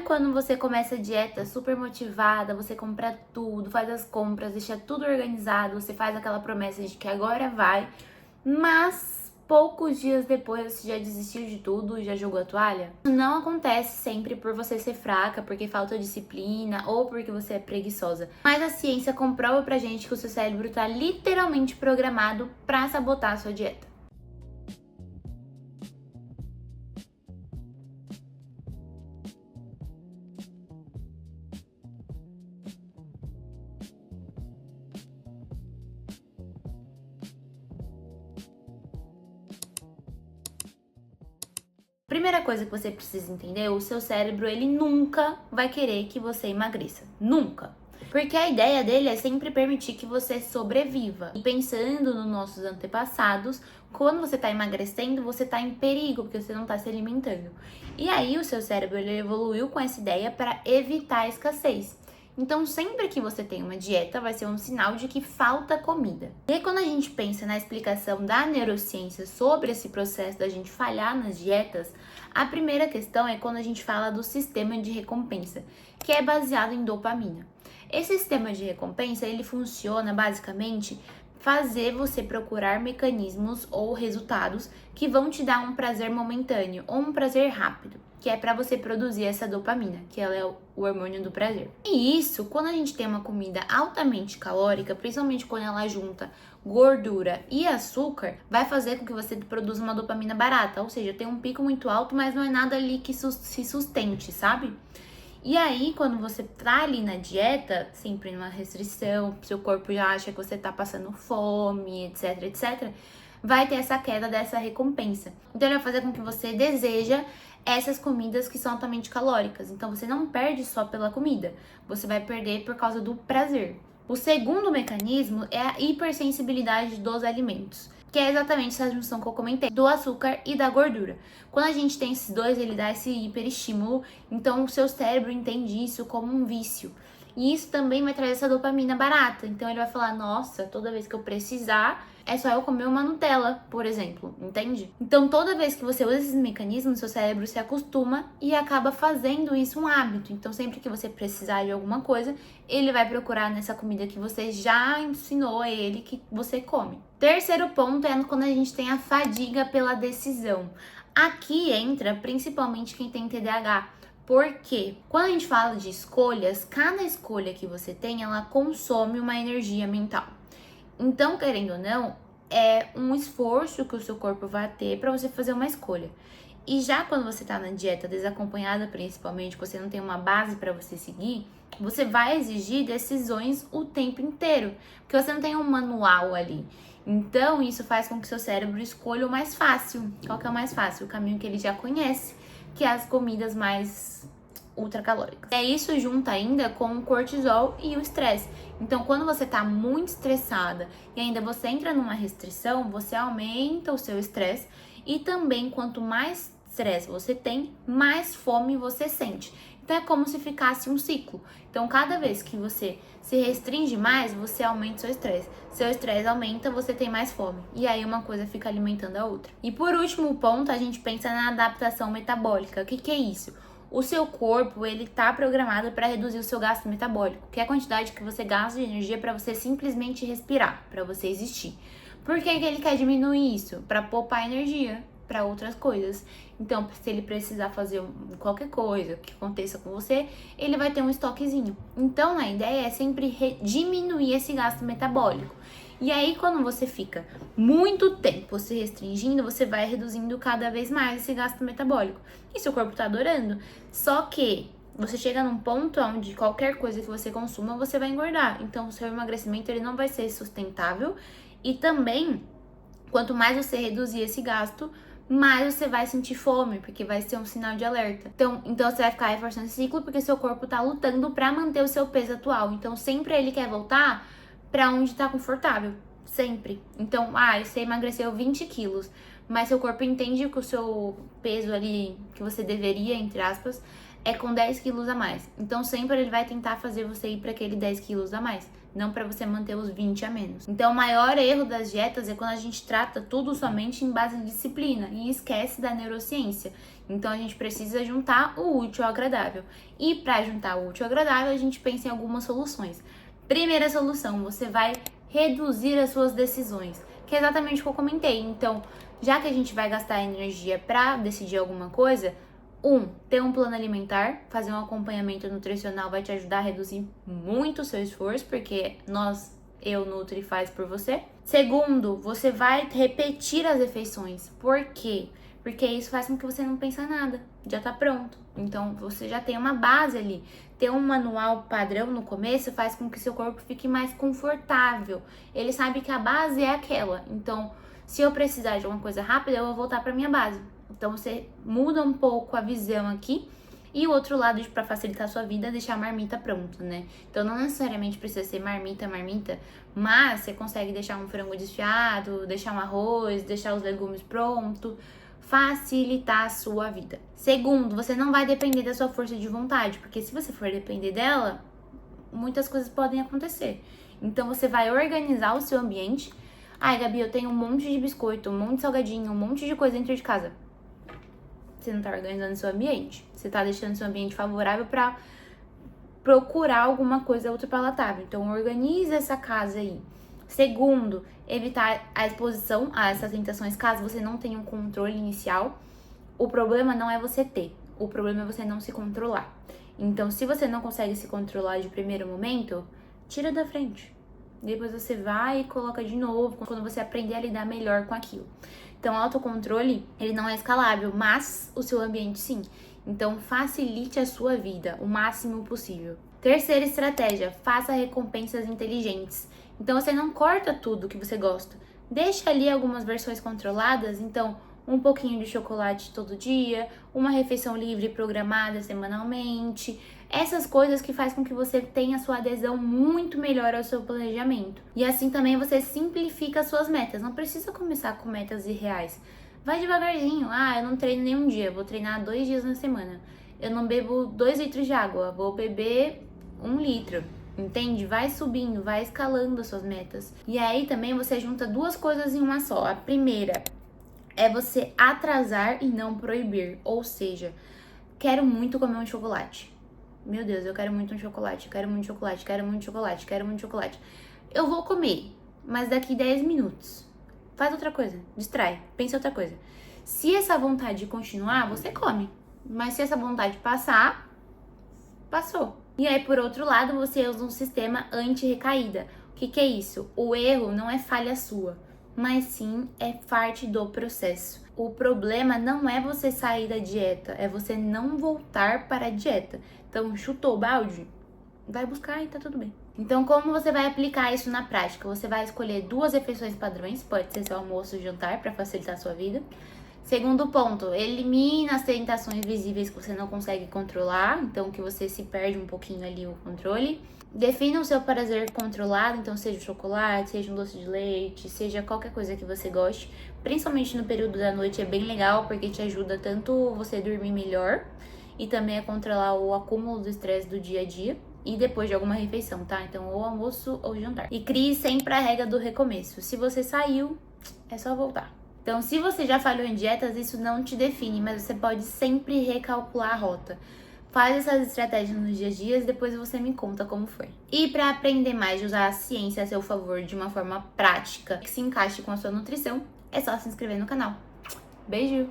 quando você começa a dieta super motivada, você compra tudo, faz as compras, deixa tudo organizado, você faz aquela promessa de que agora vai, mas poucos dias depois você já desistiu de tudo e já jogou a toalha? Isso não acontece sempre por você ser fraca, porque falta disciplina ou porque você é preguiçosa. Mas a ciência comprova pra gente que o seu cérebro tá literalmente programado pra sabotar a sua dieta. Primeira coisa que você precisa entender, o seu cérebro, ele nunca vai querer que você emagreça. Nunca. Porque a ideia dele é sempre permitir que você sobreviva. E pensando nos nossos antepassados, quando você tá emagrecendo, você tá em perigo, porque você não tá se alimentando. E aí o seu cérebro, ele evoluiu com essa ideia para evitar a escassez. Então, sempre que você tem uma dieta, vai ser um sinal de que falta comida. E aí, quando a gente pensa na explicação da neurociência sobre esse processo da gente falhar nas dietas, a primeira questão é quando a gente fala do sistema de recompensa, que é baseado em dopamina. Esse sistema de recompensa, ele funciona basicamente fazer você procurar mecanismos ou resultados que vão te dar um prazer momentâneo ou um prazer rápido, que é para você produzir essa dopamina, que ela é o hormônio do prazer. E isso, quando a gente tem uma comida altamente calórica, principalmente quando ela junta gordura e açúcar, vai fazer com que você produza uma dopamina barata, ou seja, tem um pico muito alto, mas não é nada ali que se sustente, sabe? E aí, quando você tá ali na dieta, sempre numa restrição, seu corpo já acha que você tá passando fome, etc, etc, vai ter essa queda dessa recompensa. Então, ele vai fazer com que você deseja essas comidas que são altamente calóricas. Então, você não perde só pela comida, você vai perder por causa do prazer. O segundo mecanismo é a hipersensibilidade dos alimentos, que é exatamente essa junção que eu comentei, do açúcar e da gordura. Quando a gente tem esses dois, ele dá esse hiperestímulo, então o seu cérebro entende isso como um vício. E isso também vai trazer essa dopamina barata. Então ele vai falar, nossa, toda vez que eu precisar, é só eu comer uma Nutella, por exemplo, entende? Então toda vez que você usa esses mecanismos, seu cérebro se acostuma e acaba fazendo isso um hábito. Então sempre que você precisar de alguma coisa, ele vai procurar nessa comida que você já ensinou a ele que você come. Terceiro ponto é quando a gente tem a fadiga pela decisão. Aqui entra principalmente quem tem TDAH. Porque quando a gente fala de escolhas, cada escolha que você tem, ela consome uma energia mental. Então, querendo ou não, é um esforço que o seu corpo vai ter para você fazer uma escolha. E já quando você tá na dieta desacompanhada, principalmente, que você não tem uma base para você seguir, você vai exigir decisões o tempo inteiro, porque você não tem um manual ali. Então, isso faz com que seu cérebro escolha o mais fácil. Qual que é o mais fácil? O caminho que ele já conhece, que é as comidas mais ultracalóricas. É isso junto ainda com o cortisol e o estresse. Então, quando você tá muito estressada e ainda você entra numa restrição, você aumenta o seu estresse e também quanto mais estresse você tem, mais fome você sente. Então, é como se ficasse um ciclo. Então, cada vez que você se restringe mais, você aumenta o seu estresse. Seu estresse aumenta, você tem mais fome. E aí, uma coisa fica alimentando a outra. E por último ponto, a gente pensa na adaptação metabólica. O que é isso? O seu corpo, ele tá programado para reduzir o seu gasto metabólico, que é a quantidade que você gasta de energia para você simplesmente respirar, para você existir. Por que ele quer diminuir isso? Para poupar energia para outras coisas. Então, se ele precisar fazer qualquer coisa que aconteça com você, ele vai ter um estoquezinho. Então, a ideia é sempre diminuir esse gasto metabólico. E aí, quando você fica muito tempo se restringindo, você vai reduzindo cada vez mais esse gasto metabólico. E seu corpo tá adorando. Só que você chega num ponto onde qualquer coisa que você consuma, você vai engordar. Então, o seu emagrecimento ele não vai ser sustentável. E também, quanto mais você reduzir esse gasto, mais você vai sentir fome, porque vai ser um sinal de alerta. Então você vai ficar reforçando esse ciclo, porque seu corpo tá lutando pra manter o seu peso atual. Então, sempre ele quer voltar pra onde tá confortável, sempre. Então, você emagreceu 20 quilos, mas seu corpo entende que o seu peso ali, que você deveria, entre aspas, é com 10 quilos a mais. Então, sempre ele vai tentar fazer você ir pra aquele 10 quilos a mais. não para você manter os 20 a menos. Então, o maior erro das dietas é quando a gente trata tudo somente em base de disciplina e esquece da neurociência. Então, a gente precisa juntar o útil ao agradável. E para juntar o útil ao agradável, a gente pensa em algumas soluções. Primeira solução, você vai reduzir as suas decisões, que é exatamente o que eu comentei. Então, já que a gente vai gastar energia para decidir alguma coisa, ter um plano alimentar, fazer um acompanhamento nutricional vai te ajudar a reduzir muito o seu esforço, porque eu Nutri faz por você. Segundo, você vai repetir as refeições. Por quê? Porque isso faz com que você não pense nada, já tá pronto. Então, você já tem uma base ali. Ter um manual padrão no começo faz com que seu corpo fique mais confortável. Ele sabe que a base é aquela. Então, se eu precisar de uma coisa rápida, eu vou voltar para minha base. Então, você muda um pouco a visão aqui. E o outro lado, para facilitar a sua vida, é deixar a marmita pronta, né? Então, não necessariamente precisa ser marmita, mas você consegue deixar um frango desfiado, deixar um arroz, deixar os legumes pronto, facilitar a sua vida. Segundo, você não vai depender da sua força de vontade, porque se você for depender dela, muitas coisas podem acontecer. Então, você vai organizar o seu ambiente. Ai, Gabi, eu tenho um monte de biscoito, um monte de salgadinho, um monte de coisa dentro de casa. Você não tá organizando o seu ambiente. Você tá deixando seu ambiente favorável para procurar alguma coisa ultrapalatável. Então, organiza essa casa aí. Segundo, evitar a exposição a essas tentações caso você não tenha um controle inicial. O problema não é você ter, o problema é você não se controlar. Então, se você não consegue se controlar de primeiro momento, tira da frente. Depois você vai e coloca de novo, quando você aprender a lidar melhor com aquilo. Então, o autocontrole, ele não é escalável, mas o seu ambiente sim. Então, facilite a sua vida o máximo possível. Terceira estratégia, faça recompensas inteligentes. Então, você não corta tudo que você gosta. Deixa ali algumas versões controladas, então, um pouquinho de chocolate todo dia, uma refeição livre programada semanalmente. Essas coisas que fazem com que você tenha sua adesão muito melhor ao seu planejamento. E assim também você simplifica as suas metas. Não precisa começar com metas irreais. Vai devagarzinho. Eu não treino nenhum dia, vou treinar 2 dias na semana. Eu não bebo 2 litros de água, vou beber 1 litro. Entende? Vai subindo, vai escalando as suas metas. E aí também você junta 2 coisas em uma só. A primeira é você atrasar e não proibir. Ou seja, quero muito comer um chocolate. Meu Deus, eu quero muito um chocolate, quero muito chocolate, quero muito chocolate, quero muito chocolate. Eu vou comer, mas daqui 10 minutos. Faz outra coisa, distrai, pensa outra coisa. Se essa vontade continuar, você come. Mas se essa vontade passar, passou. E aí, por outro lado, você usa um sistema anti-recaída. O que é isso? O erro não é falha sua, mas sim é parte do processo. O problema não é você sair da dieta, é você não voltar para a dieta. Então, chutou o balde? Vai buscar e tá tudo bem. Então, como você vai aplicar isso na prática? Você vai escolher 2 refeições padrões, pode ser seu almoço ou jantar, para facilitar a sua vida. Segundo ponto, elimina as tentações visíveis que você não consegue controlar, então que você se perde um pouquinho ali o controle. Defina o seu prazer controlado, então seja o chocolate, seja um doce de leite, seja qualquer coisa que você goste. Principalmente no período da noite é bem legal, porque te ajuda tanto você dormir melhor e também a controlar o acúmulo do estresse do dia a dia e depois de alguma refeição, tá? Então, ou almoço ou jantar. E crie sempre a regra do recomeço. Se você saiu, é só voltar. Então, se você já falhou em dietas, isso não te define, mas você pode sempre recalcular a rota. Faz essas estratégias nos dias a dia e depois você me conta como foi. E para aprender mais de usar a ciência a seu favor de uma forma prática que se encaixe com a sua nutrição, é só se inscrever no canal. Beijo!